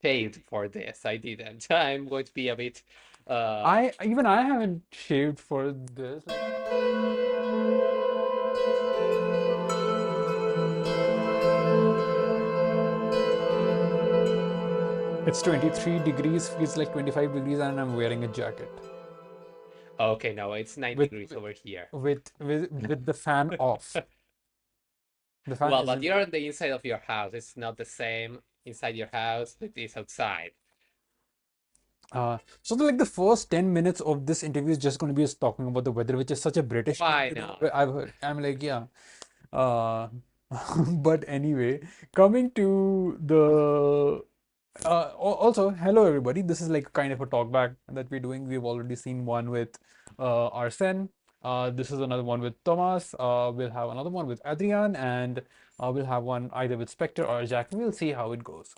shaved for this. I didn't. I'm going to be a bit. I even I haven't shaved for this. It's 23 degrees, feels like 25 degrees, and I'm wearing a jacket Okay, no, it's 9 with degrees over here. with the fan off. The fan Well, but isn't. you're on the inside of your house. It's not the same inside your house. It is outside. Like the first 10 minutes of this interview is just going to be us talking about the weather, which is such a British thing Why to do. not? I've heard. I'm like, yeah. Uh, but anyway, coming to the also, hello everybody. This is like kind of a talk back that we're doing. We've already seen one with Arsene. This is another one with Thomas. We'll have another one with Adrian, and we'll have one either with Spectre or Jack. We'll see how it goes.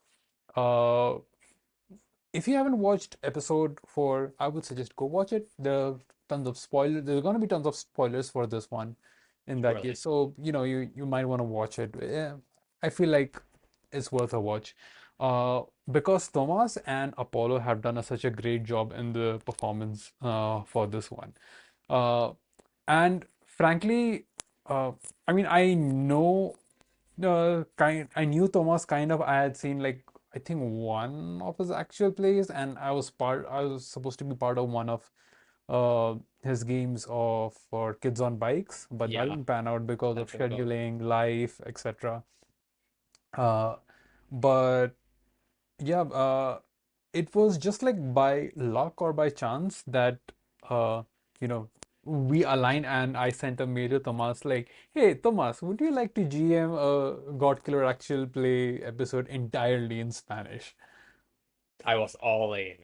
Uh, if you haven't watched episode 4, I would suggest go watch it. There are tons of spoilers. There's gonna be tons of spoilers for this one in that Surely. case. So, you might want to watch it. Yeah, I feel like it's worth a watch. Because Thomas and Apollo have done such a great job in the performance for this one. Uh, and frankly, I mean, I knew Thomas kind of. I had seen like I think one of his actual plays, and I was supposed to be part of one of his games of for kids on bikes, but that Yeah, didn't pan out because of that's difficult. scheduling, life, etc. Uh, but yeah, it was just like by luck or by chance that uh, you know, we aligned, and I sent a mail to Thomas like, "Hey, Thomas, would you like to GM a God Killer actual play episode entirely in Spanish?" I was all in.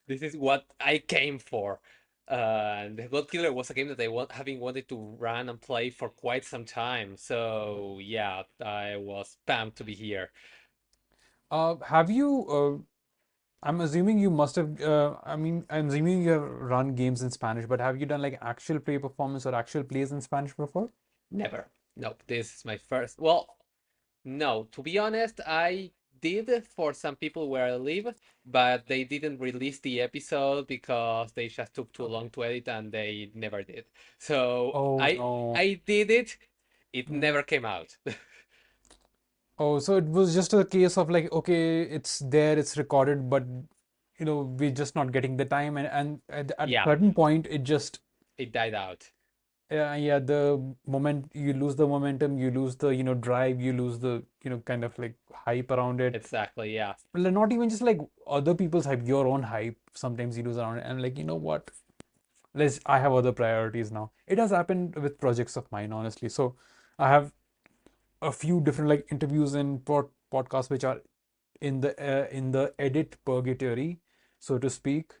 This is what I came for. And the God Killer was a game that having wanted to run and play for quite some time. So yeah, I was pumped to be here. Have you? I'm assuming you must have. I'm assuming you have run games in Spanish, but have you done like actual play performance or actual plays in Spanish before? Never. No, this is my first. Well, no, to be honest, I did for some people where I live, but they didn't release the episode because they just took too long Okay. to edit and they never did. So Oh I no. I did it. It Mm. never came out. Oh, so it was just a case of like, okay, it's there, it's recorded, but we're just not getting the time, and at a Yeah, certain point, it just, it died out. yeah, the moment you lose the momentum, you lose the, drive, you lose the, kind of like hype around it. Exactly, yeah. Well, not even just like other people's hype, your own hype. Sometimes you lose around it, and like, you know what? I have other priorities now. It has happened with projects of mine, honestly. So I have a few different like interviews and podcasts which are in the edit purgatory, so to speak,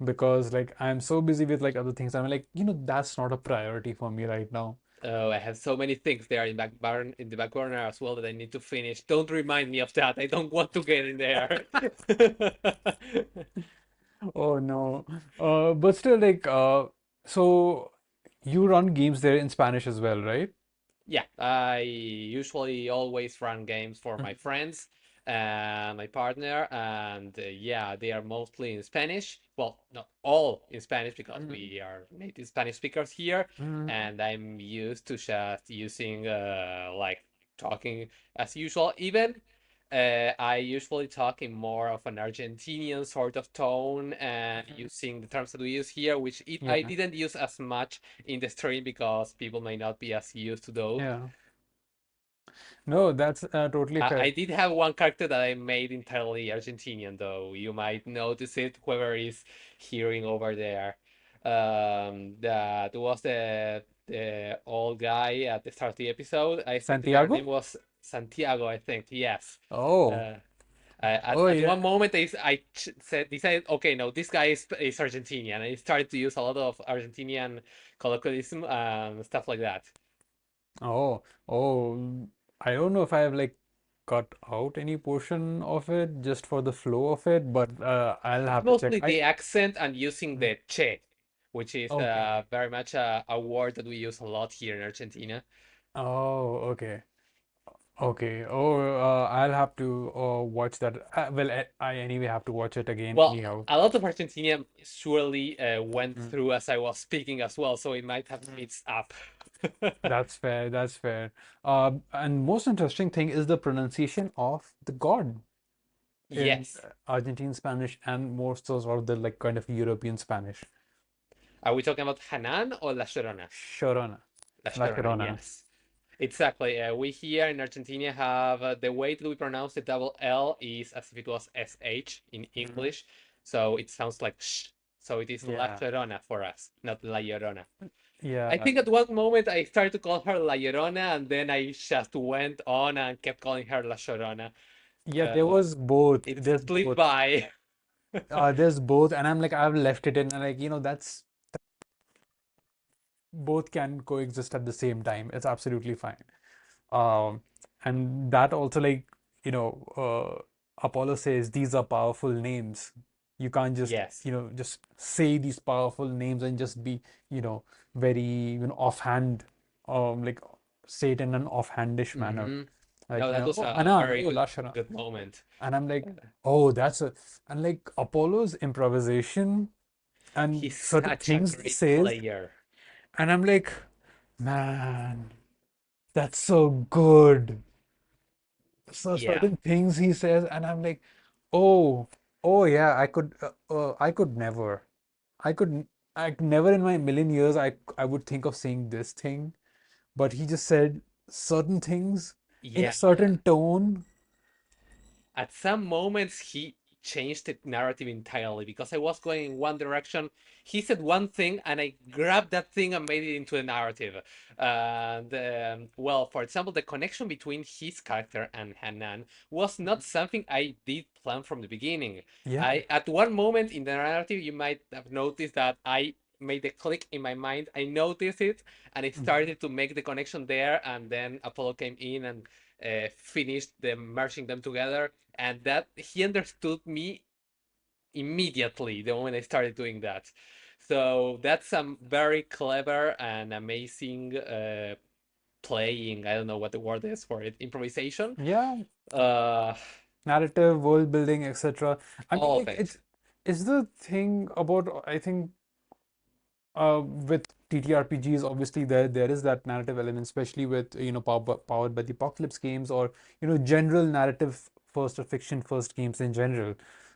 because like I'm so busy with like other things. I'm like, that's not a priority for me right now. Oh, I have so many things there in the back burner as well that I need to finish. Don't remind me of that. I don't want to get in there. Oh no. But still like so you run games there in Spanish as well, right? Yeah, I usually always run games for my Mhm. friends and my partner, and yeah, they are mostly in Spanish. Well, not all in Spanish because Mhm. we are native Spanish speakers here, Mhm. and I'm used to just using like talking as usual. Even I usually talk in more of an Argentinian sort of tone and Mhm. using the terms that we use here, which I Yeah. didn't use as much in the stream because people may not be as used to those. Yeah. No, that's totally I fair. did have one character that I made entirely Argentinian, though. You might notice it, whoever is hearing over there. That was the old guy at the start of the episode. I think their name Santiago? was Santiago, I think. Yes. Oh. Uh, Oh at yeah. one moment, decided, okay, no, this guy is Argentinian. And I started to use a lot of Argentinian colloquialism and stuff like that. Oh, oh, I don't know if I have like cut out any portion of it just for the flow of it, but I'll It's have to check. mostly the accent and using Mm, the che, which is okay. very much a word that we use a lot here in Argentina. Oh, okay. Okay. Oh, I'll have to watch that. Well, I anyway have to watch it again Well, anyhow. a lot of Argentina surely went Mm. through as I was speaking as well, so it might have mixed up. That's fair. That's fair. And most interesting thing is the pronunciation of the god in Yes. Argentine Spanish and more so sort of the like kind of European Spanish. Are we talking about Hanan or La Llorona? Sharona. La La Llorona, Sharona. yes. Exactly. We here in Argentina have the way that we pronounce the double L is as if it was SH in Mhm. English. So it sounds like sh. So it is La Yeah. Llorona for us, not La Llorona. I Yeah. think at one moment I started to call her La Llorona, and then I just went on and kept calling her La Llorona. Yeah, there Uh, was both. it There's slipped both. by. There's both, and I'm like, I've left it in, and like, that's both can coexist at the same time. It's absolutely fine. Um, and that also like, Apollo says these are powerful names. You can't just, Yes. just say these powerful names and just be, very, offhand, like say it in an offhandish manner. Hmm. Like, No, that was oh, a Hanan, very oh, Lashana. good moment. And I'm like, oh, and like Apollo's improvisation and He's certain such a things he great says, player. and I'm like, man, that's so good. So Yeah. certain things he says, and I'm like, oh, oh yeah, I could never, I could, I never in my million years, I would think of saying this thing, but he just said certain things in a Yeah. certain tone. At some moments he changed the narrative entirely because I was going in one direction. He said one thing and I grabbed that thing and made it into a narrative. And well, for example, the connection between his character and Hanan was not something I did plan from the beginning. Yeah. I at one moment in the narrative you might have noticed that I made a click in my mind. I noticed it and I Mhm. started to make the connection there, and then Apollo came in and finished them merging them together, and that he understood me immediately the moment I started doing that. So that's some very clever and amazing playing. I don't know what the word is for it. Improvisation. Yeah, Uh, narrative, world building, etc. I mean, all of like it. it's the thing about I think with TTRPGs, obviously there is that narrative element, especially with powered by the apocalypse games or general narrative first or fiction first games in general.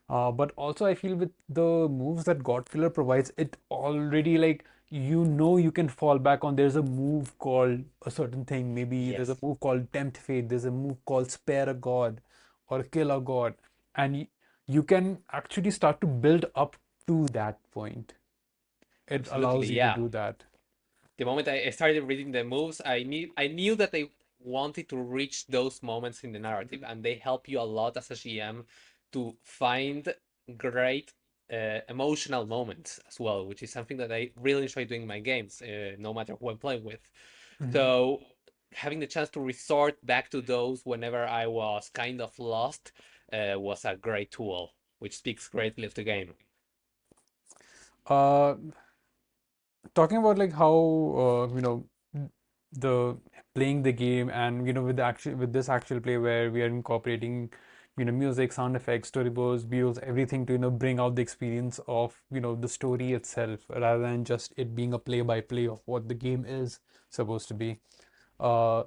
But also I feel with the moves that God Killer provides, it already like you can fall back on. There's a move called a certain thing. Maybe there's a Yes, move called Tempt Fate. There's a move called Spare a God or Kill a God, and you can actually start to build up to that point. It absolutely. allows you to Yeah. do that. The moment I started reading the moves, I knew that they wanted to reach those moments in the narrative, and they help you a lot as a GM to find great emotional moments as well, which is something that I really enjoy doing in my games, no matter who I'm playing with. Mhm. So having the chance to resort back to those whenever I was kind of lost was a great tool, which speaks greatly of the game. Uh, Talking about like how the playing the game and with this actual play where we are incorporating music, sound effects, storyboards, visuals, everything to bring out the experience of the story itself rather than just it being a play by play of what the game is supposed to be. Uh,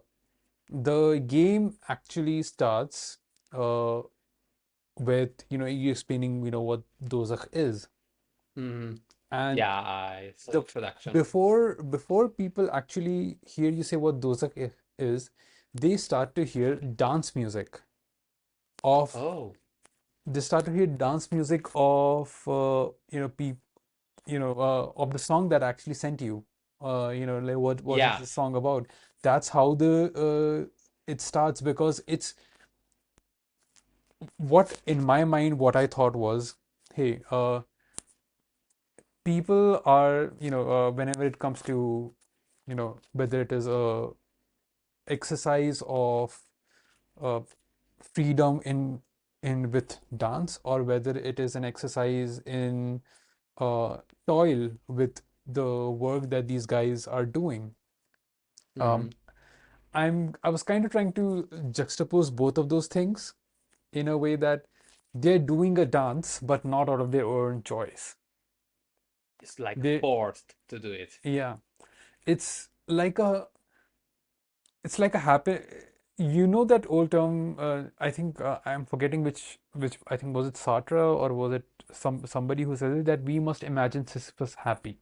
the game actually starts uh, with you explaining what dozakh is. Hmm. And Yeah, I saw the the introduction. before people actually hear you say what is, they start to hear dance music of Oh, they start to hear dance music of of the song that actually sent you. Like what is yeah. the song about? That's how the it starts because it's what in my mind what I thought was, hey, people are whenever it comes to whether it is a exercise of uh, freedom in with dance or whether it is an exercise in toil with the work that these guys are doing. Hmm. Um, I was kind of trying to juxtapose both of those things in a way that they're doing a dance, but not out of their own choice. It's like They, forced to do it. yeah, it's like a, it's like a happy. You know that old term. I think I'm forgetting which. I think was it Sartre or was it somebody who says it, that we must imagine Sisyphus happy,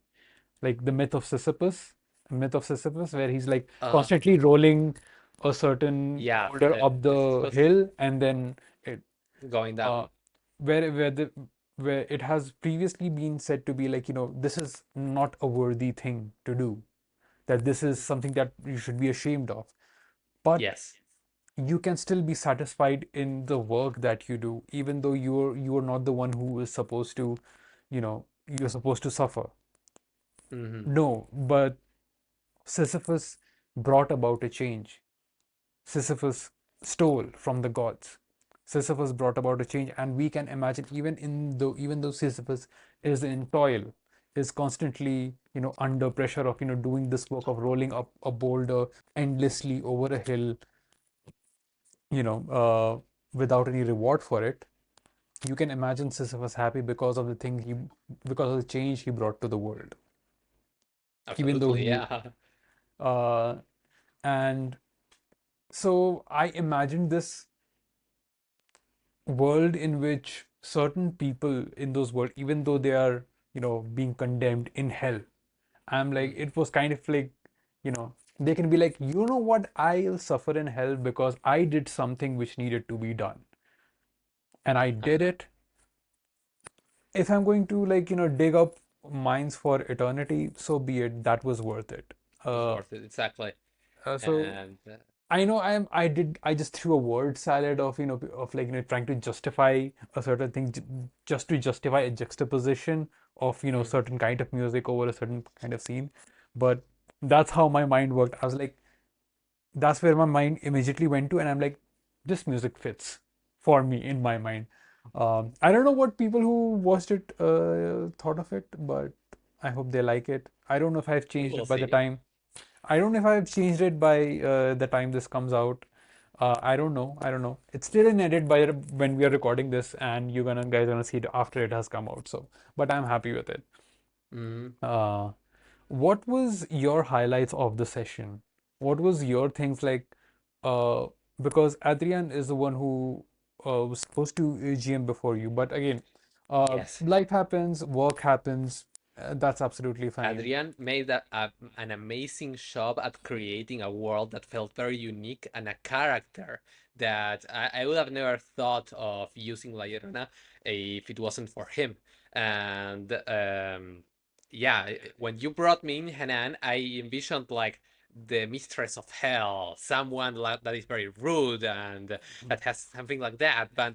like the myth of Sisyphus, where he's like Uh, constantly rolling a certain yeah, boulder up the Sisyphus hill, and then it going uh down. where it has previously been said to be like, this is not a worthy thing to do, that this is something that you should be ashamed of, but Yes. you can still be satisfied in the work that you do, even though you're not the one who is supposed to, you're supposed to suffer. Hmm. No, but Sisyphus brought about a change. Sisyphus stole from the gods. Sisyphus brought about a change, and we can imagine, even though Sisyphus is in toil, is constantly, under pressure of, doing this work of rolling up a boulder endlessly over a hill, you know, without any reward for it. You can imagine Sisyphus happy because of the change he brought to the world, even though Absolutely, he, yeah. uh, and so I imagined this world in which certain people in those world, even though they are, being condemned in hell, I'm like, Mhm. it was kind of like, they can be like, you know what, I'll suffer in hell because I did something which needed to be done, and I did Uh-huh. it. If I'm going to, like, dig up mines for eternity, so be it. That was worth it. It's uh, worth it, exactly. so And I know I just threw a word salad of, of like, trying to justify a certain thing, just to justify a juxtaposition of, mhm. certain kind of music over a certain kind of scene. But that's how my mind worked. I was like, that's where my mind immediately went to, and I'm like, this music fits for me in my mind. I don't know what people who watched it thought of it, but I hope they like it. I don't know if I've changed We'll it by the see. time. I don't know if I've changed it by the time this comes out. I don't know. I don't know. It's still in edit by when we are recording this, and you guys gonna see it after it has come out. So, but I'm happy with it. Mhm. Uh, what was your highlights of the session? What was your things like? Uh, because Adrian is the one who was supposed to GM before you, but again, Yes. life happens, work happens. That's absolutely fine. Adrian made an amazing job at creating a world that felt very unique and a character that I would have never thought of using La Llorona if it wasn't for him. And yeah, when you brought me in Hanan, I envisioned like the mistress of hell, someone that is very rude and that has something like that. But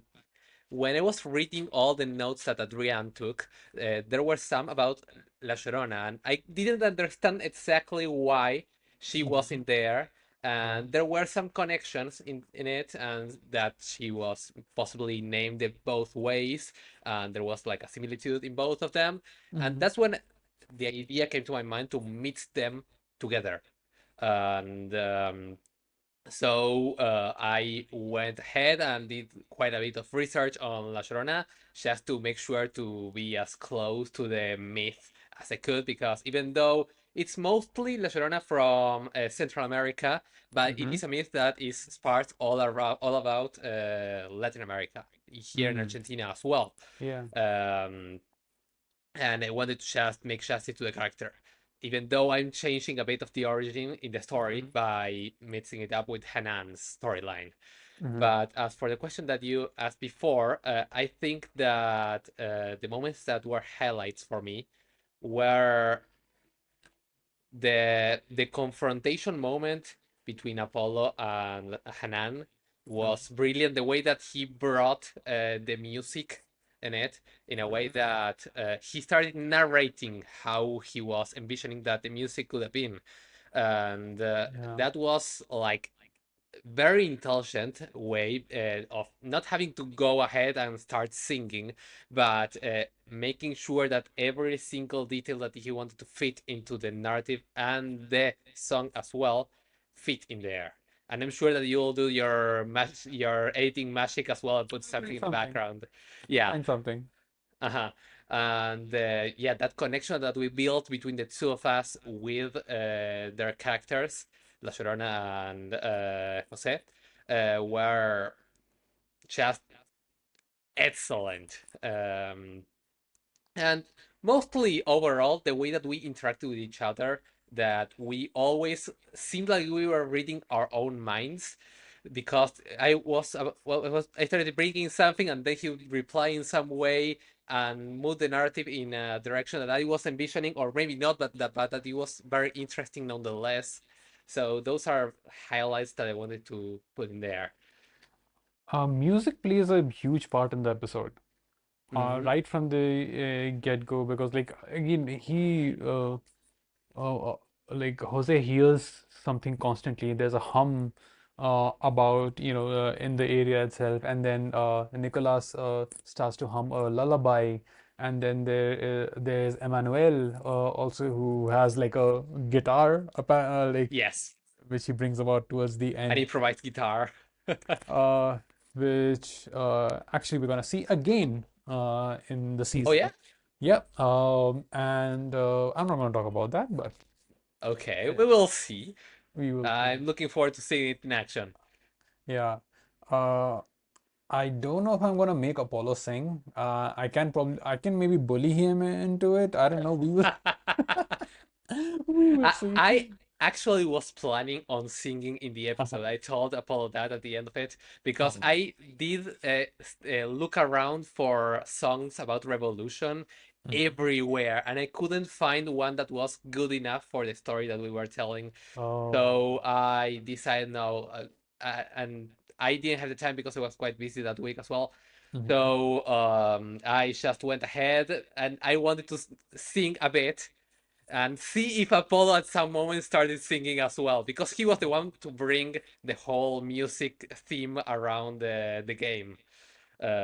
when I was reading all the notes that Adrian took, there were some about La Llorona, and I didn't understand exactly why she was Mhm. in there. Yeah. And there were some connections in it, and that she was possibly named it both ways, and there was like a similitude in both of them. And Hmm. that's when the idea came to my mind to mix them together. And so I went ahead and did quite a bit of research on La Llorona just to make sure to be as close to the myth as I could, because even though it's mostly La Llorona from Central America, but it Hmm. is a myth that is sparse all around, all about Latin America, here in Mm. Argentina as well. Yeah. Um, and I wanted to just make justice to the character, even though I'm changing a bit of the origin in the story Hmm. by mixing it up with Hanan's storyline. Hmm. But as for the question that you asked before, I think that the moments that were highlights for me were the confrontation moment between Apollo and Hanan was brilliant. The way that he brought the music in it, in a way Hmm. that he started narrating how he was envisioning that the music could have been, and Yeah. that was like very intelligent way of not having to go ahead and start singing, but making sure that every single detail that he wanted to fit into the narrative and the song as well fit in there. And I'm sure that you'll do your editing magic as well and put something Find in the something. background. Yeah. Find something. Uh-huh. And yeah, that connection that we built between the two of us with their characters, La Llorona and Jose, were just excellent. And mostly overall, the way that we interacted with each other, that we always seemed like we were reading our own minds, because I started bringing something and then he would reply in some way and move the narrative in a direction that I was envisioning, or maybe not, but that it was very interesting nonetheless. So those are highlights that I wanted to put in there. Music plays a huge part in the episode. Hmm. Right from the get-go, because like again uh, like Jose hears something constantly. There's a hum about in the area itself, and then Nicolas starts to hum a lullaby, and then there's Emmanuel also, who has like a guitar like Yes, which he brings about towards the an end, improvised guitar. uh, which actually we're gonna see again in the Oh season. yeah. Yep. And I'm not gonna talk about that, but Okay, uh, we will see. we will see. I'm looking forward to seeing it in action. Yeah. Uh, I don't know if I'm gonna make Apollo sing. I can maybe bully him into it. I don't know. We will we will see. I actually was planning on singing in the Uh-huh. episode. I told Apollo that at the end of it because Oh. I did look around for songs about revolution Mhm. everywhere, and I couldn't find one that was good enough for the story that we were telling. Oh. So I decided no, and I didn't have the time because I was quite busy that week as well. Mhm. So I just went ahead and I wanted to sing a bit and see if Apollo at some moment started singing as well, because he was the one to bring the whole music theme around the game.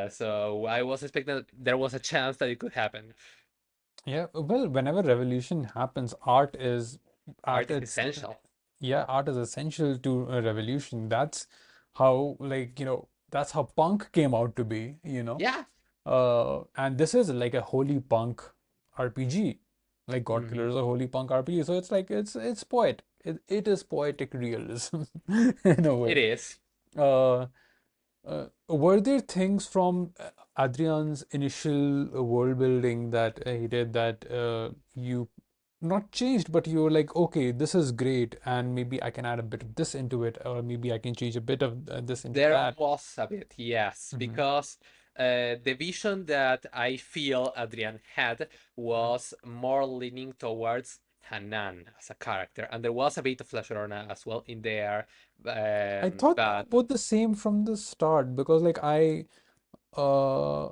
So I was expecting that there was a chance that it could happen. Yeah. Well, whenever revolution happens, art is at Art is its essential. yeah, art is essential to a revolution. That's how, that's how punk came out to be, Yeah. And this is like a holy punk RPG. Like God Hmm. Killer is a holy punk RPG. So it's like it's it is poetic realism in a It way. is. Uh, were there things from Adrian's initial world building that he did that you not changed, but you were like, okay, this is great, and maybe I can add a bit of this into it, or maybe I can change a bit of this into There that. was a bit, yes, Hmm. because the vision that I feel Adrian had was more leaning towards Hanan as a character, and there was a bit of La Llorona as well in there, I thought they were but both the same from the start because, like, uh,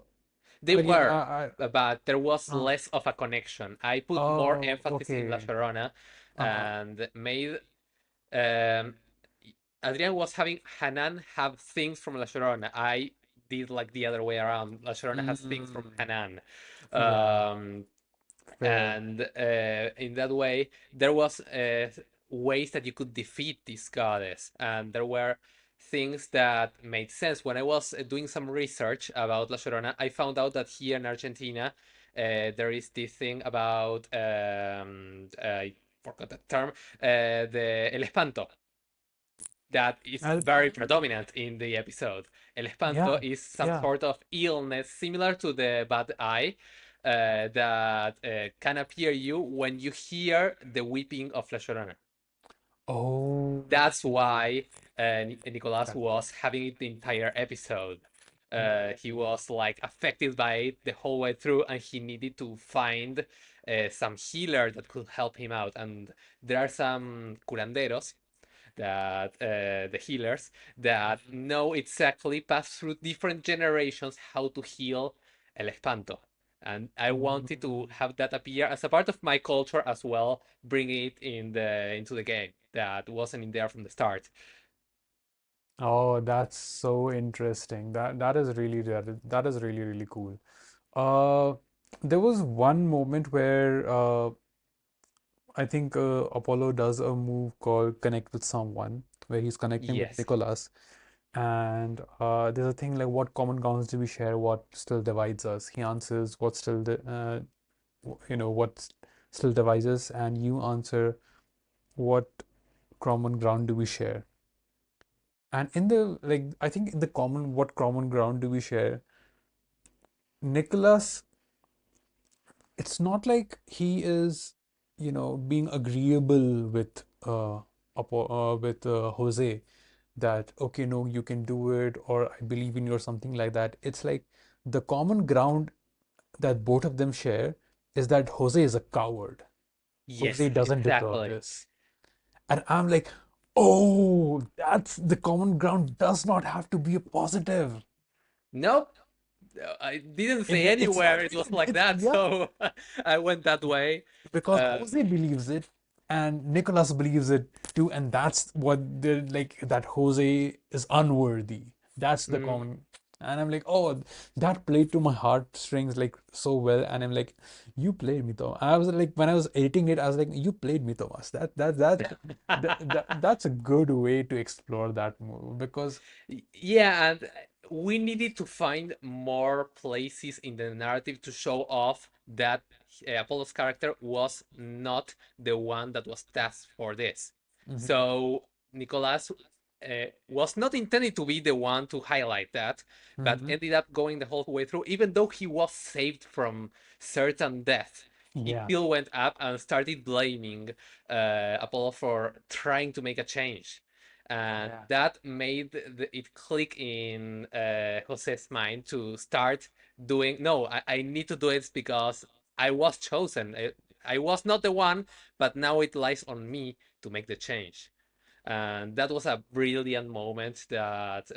they again, were, but there was uh, less of a connection. I put more oh, emphasis in La okay, Llorona uh-huh. and made um, Adrian was having Hanan have things from La Llorona. I did like the other way around. La Llorona has things from Mm, Hanan. yeah, Um, fair. and in that way, there was ways that you could defeat this goddess, and there were things that made sense. When I was doing some research about La Llorona, I found out that here in Argentina, there is this thing about I forgot the term, the el espanto, that is El very Panto. predominant in the episode. El espanto Yeah, is some yeah. sort of illness similar to the bad eye that can appear you when you hear the weeping of La Llorona. Oh, That's why Nicolas that. was having it the entire episode. He Mm. was like affected by it the whole way through, and he needed to find some healer that could help him out. And there are some curanderos, that the healers that Mhm. know exactly pass through different generations how to heal el espanto. And I wanted to Mm. have that appear as a part of my culture as well, bring it into the game that wasn't in there from the start. Oh, that's so interesting. That is really that is really really cool. Uh, there was one moment where I think Apollo does a move called connect with someone, where he's connecting with Yes. Nicholas. And there's a thing like, what common grounds do we share? What still divides us? He answers, what still, what still divides us? And you answer, what common ground do we share? And in the, like, I think in the what common ground do we share? Nicholas, it's not like he is, being agreeable with Jose, that okay, no, you can do it, or I believe in you, or something like that. It's like the common ground that both of them share is that Jose is a coward. Jose Yes, doesn't deserve exactly. this. And I'm like, oh, that's the common ground, does not have to be a positive. Nope. I didn't say It's anywhere not, it was like it's, that, yeah, so I went that way. because Uh, Jose believes it and Nicholas believes it too, and that's what they're like, that Jose is unworthy. That's the mm. common. And I'm like, oh, that played to my heartstrings like so well. And I'm like, you played me, Thomas. I was like, when I was editing it, I was like, you played me, Thomas. That's a good way to explore that move because. Yeah, and we needed to find more places in the narrative to show off that Apollo's character was not the one that was tasked for this. Mhm, So Nicolas was not intended to be the one to highlight that, but mhm. ended up going the whole way through. Even though he was saved from certain death, he Yeah, still went up and started blaming Apollo for trying to make a change, and yeah, that made it click in Jose's mind to start doing. No, I need to do it because I was chosen. I was not the one, but now it lies on me to make the change. And that was a brilliant moment that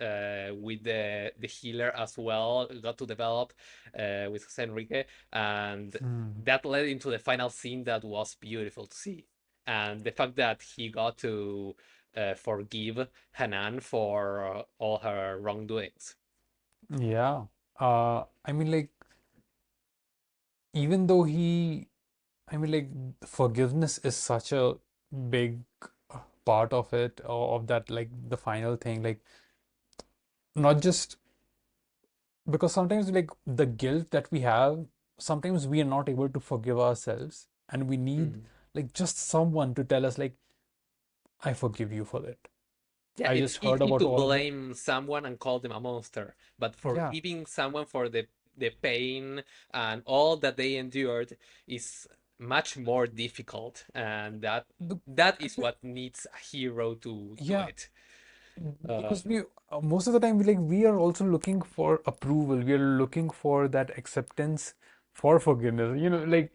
with the healer as well got to develop with Jose Enrique, and mm, that led into the final scene that was beautiful to see. And the fact that he got to forgive Hanan for all her wrongdoings. yeah. I mean, like, even though I mean, like, forgiveness is such a big part of it, or of that, like, the final thing, like, not just because sometimes, like, the guilt that we have, sometimes we are not able to forgive ourselves, and we need, Mhm. like, just someone to tell us, like, I forgive you for it. Yeah, I it's just heard easy about to all the, blame someone and call them a monster, but yeah, forgiving someone for the pain and all that they endured is much more difficult, and the, that I is feel, what needs a hero to do yeah, it. Uh, because we most of the time, we are also looking for approval. We are looking for that acceptance for forgiveness. Like,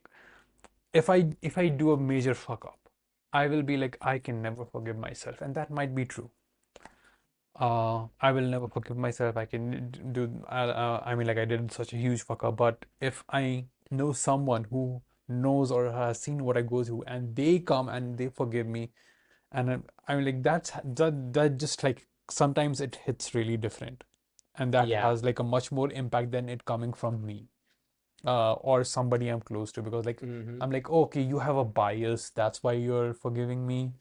if I do a major fuck up, I will be like, I can never forgive myself, and that might be true. I will never forgive myself. I can do. I mean, like, I did such a huge fuck up. But if I know someone who knows or has seen what I go through, and they come and they forgive me, and I'm like, that just like sometimes it hits really different, and that yeah. has like a much more impact than it coming from me, or somebody I'm close to, because like Hmm. I'm like, okay, you have a bias, that's why you're forgiving me.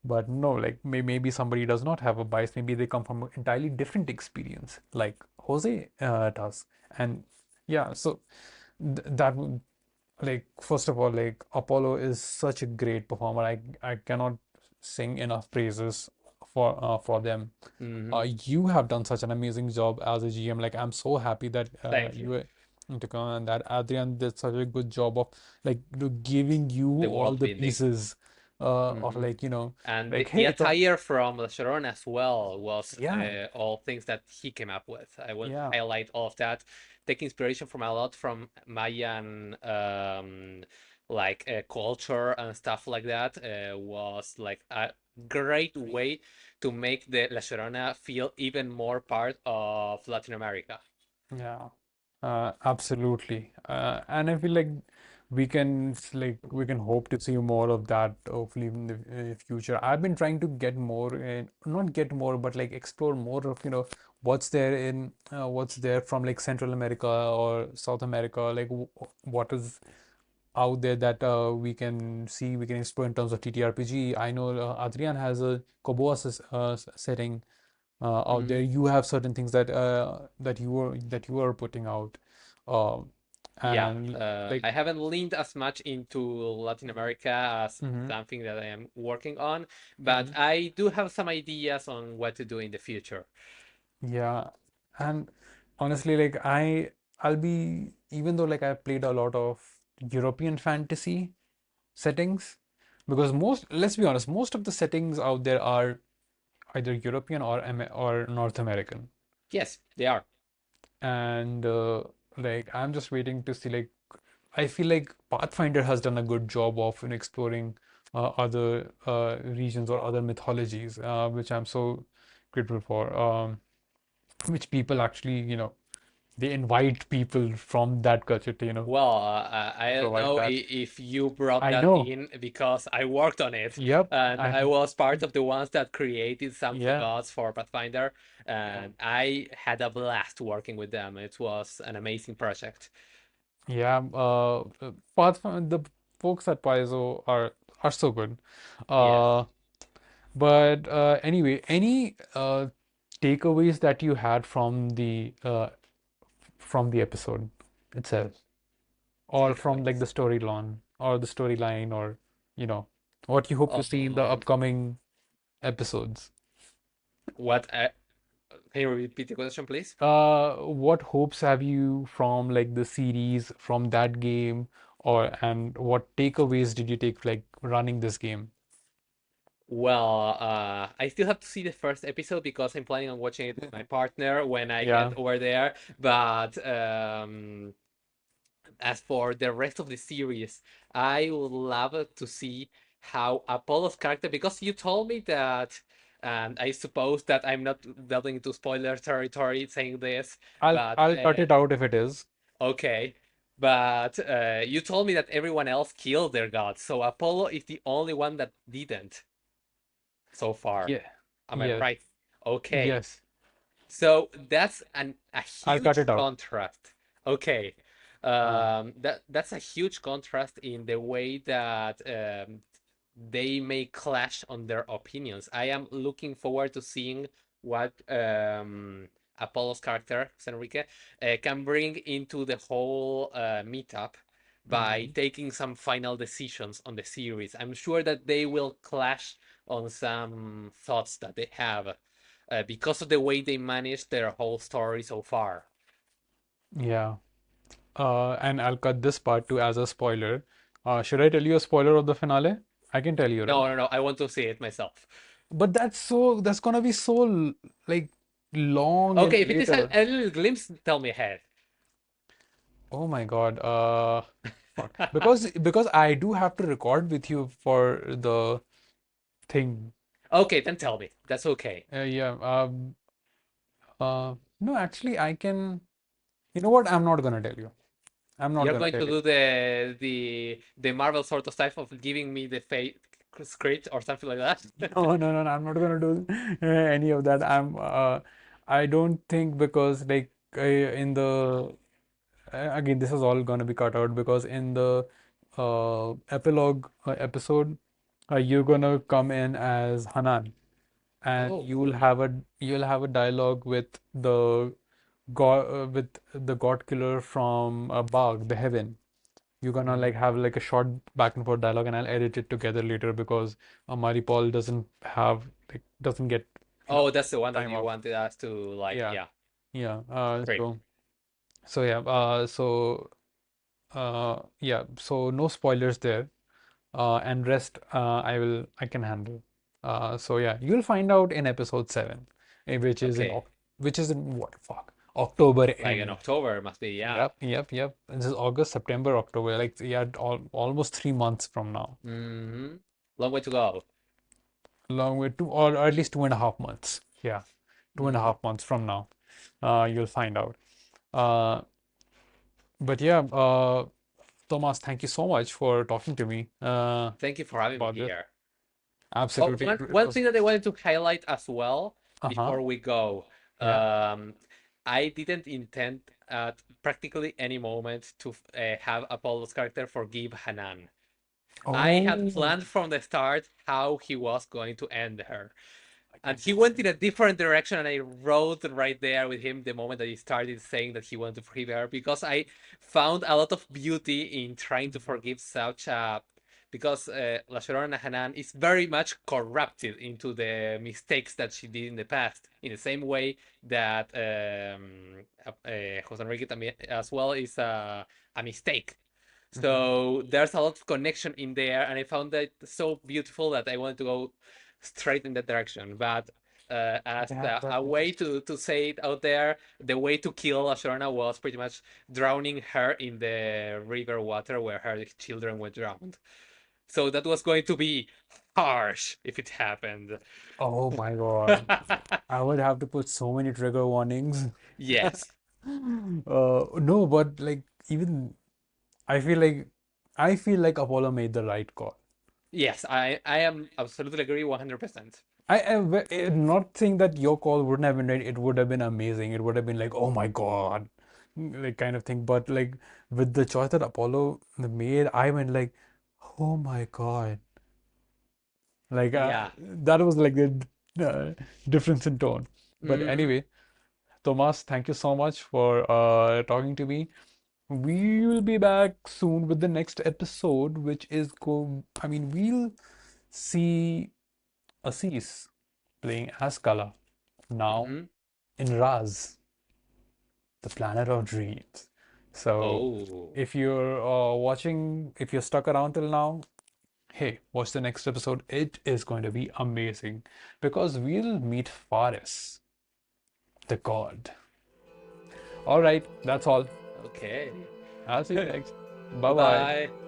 But no, like, maybe somebody does not have a bias. Maybe they come from an entirely different experience, like Jose does. And yeah, so that would, like, first of all, like, Apollo is such a great performer. I cannot sing enough praises for them. Hmm. You have done such an amazing job as a GM. Like, I'm so happy that Thank you you. were to come, and that Adrian did such a good job of, like, giving you The all world the building. pieces of, Hmm. like, And like, the hey, attire from La Llorona as well was yeah, all things that he came up with. I will yeah, highlight all of that. Take inspiration from a lot from Mayan like culture and stuff like that. Was like a great way to make the La Llorona feel even more part of Latin America. yeah. Absolutely. And I feel like we can hope to see more of that, hopefully, in the future. I've been trying to get more, and not get more, but like explore more of, what's there from, like, Central America or South America, like what is out there that we can see, we can explore in terms of TTRPG. I know Adrian has a Koboa setting out there. Mhm. You have certain things that that you are putting out, um, Yeah, and like I haven't leaned as much into Latin America as hmm something that I am working on, but hmm I do have some ideas on what to do in the future. yeah, and honestly, like I'll be even though like I played a lot of European fantasy settings because most let's be honest, most of the settings out there are either European or or North American. Yes, they are. And like I'm just waiting to see like I feel like Pathfinder has done a good job of in exploring other regions or other mythologies, which I'm so grateful for. Which people actually, they invite people from that culture to, Well, I to don't provide know that. if you brought I that know. in because I worked on it Yep. and I I was part of the ones that created some of the yeah. gods for Pathfinder, Yeah. and I had a blast working with them. It was an amazing project. Yeah. Pathfinder, the folks at Paizo are so good. Yes. Uh, but anyway, any takeaways that you had from the episode itself, or from like Takeaways. the storyline, or you know, what you hope to see in the Um, upcoming episodes. what? Can you repeat the question, please? What hopes have you from like the series, from that game, and what takeaways did you take like running this game? Well, I still have to see the first episode because I'm planning on watching it with my partner when I Yeah, get over there. But as for the rest of the series, I would love to see how Apollo's character, because you told me that, and I suppose that I'm not delving into spoiler territory saying this, but I'll cut it out if it is. okay. But you told me that everyone else killed their gods, so Apollo is the only one that didn't so far. Yeah. Am I Yes. right? Okay. Yes. So that's a I'll cut huge it out. contrast. Okay. Uh, That's a huge contrast in the way that they may clash on their opinions. I am looking forward to seeing what Apollo's character, Enrique, can bring into the whole meetup by mhm. taking some final decisions on the series. I'm sure that they will clash on some thoughts that they have because of the way they managed their whole story so far. Yeah. And I'll cut this part too as a spoiler. Should I tell you a spoiler of the finale? I can tell you, right? No, no, no. I want to see it myself. But that's gonna be so like long and Okay, if it is later. a little glimpse, tell me ahead. Oh my God. Fuck. Because I do have to record with you for the thing. Okay, then tell me. That's okay. Yeah. No, actually, I can. You know what? I'm not gonna tell you. I'm not You're gonna going tell to you. do the Marvel sort of type of giving me the fake script or something like that. No, no, no, no, I'm not gonna do any of that. I don't think because like in the again, this is all gonna be cut out because in the epilogue episode, you're gonna come in as Hanan, and Oh, cool. you'll have a dialogue with the god with the god killer from Bag, the Heaven. You're gonna like Mhm. have like a short back and forth dialogue, and I'll edit it together later because Paul doesn't get Oh, enough that's the one that time you off. wanted us to like. Yeah, Yeah, yeah. great. So yeah. Yeah. So no spoilers there. And rest I can handle. So yeah, you'll find out in episode 7, Okay, which is in what fuck October like in end. October must be. Yeah. Yep, yep, yep. This is August, September, October. Like yeah, almost 3 months from now. Hmm. Long way to go. Along with two or at least 2.5 months. Yeah, two and a Hmm. half months from now, you'll find out. Uh, but yeah, Thomas, thank you so much for talking to me Thank you for having me about this. here. Oh, Absolutely, one it one was. thing that I wanted to highlight as well Uh-huh. before we go. Yeah. Um, I didn't intend at practically any moment to have Apollo's character forgive Hanan. I had Oh, planned from the start how he was going to end her. I And get he went in a different direction, and I wrote right there with him the moment that he started saying that he wanted to forgive her, because I found a lot of beauty in trying to forgive such a, because La Llorona Hanan is very much corrupted into the mistakes that she did in the past, in the same way that Jose Enrique as well is a mistake. Mhm. So there's a lot of connection in there, and I found that so beautiful that I wanted to go straight in that direction. But as a way to say it out there, the way to kill Ashorna was pretty much drowning her in the river water where her children were drowned. So that was going to be harsh if it happened. Oh my God. I would have to put so many trigger warnings. Yes. No, but like even I feel like I feel like Apollo made the right call. Yes, I am absolutely agree 100%. I am not saying that your call wouldn't have been right. It would have been amazing. It would have been like, oh my God, like kind of thing. But like with the choice that Apollo made, I went like, oh my God. Like Yeah. that was like the difference in tone. But Hmm. anyway, Thomas, thank you so much for talking to me. We will be back soon with the next episode, which is I mean, we'll see Assis playing Askala now Hmm. in Raz, the planet of dreams. So, Oh. if you're watching, if you're stuck around till now, hey, watch the next episode. It is going to be amazing because we'll meet Faris, the god. All right, that's all. Okay. I'll see you next. Bye bye. Goodbye.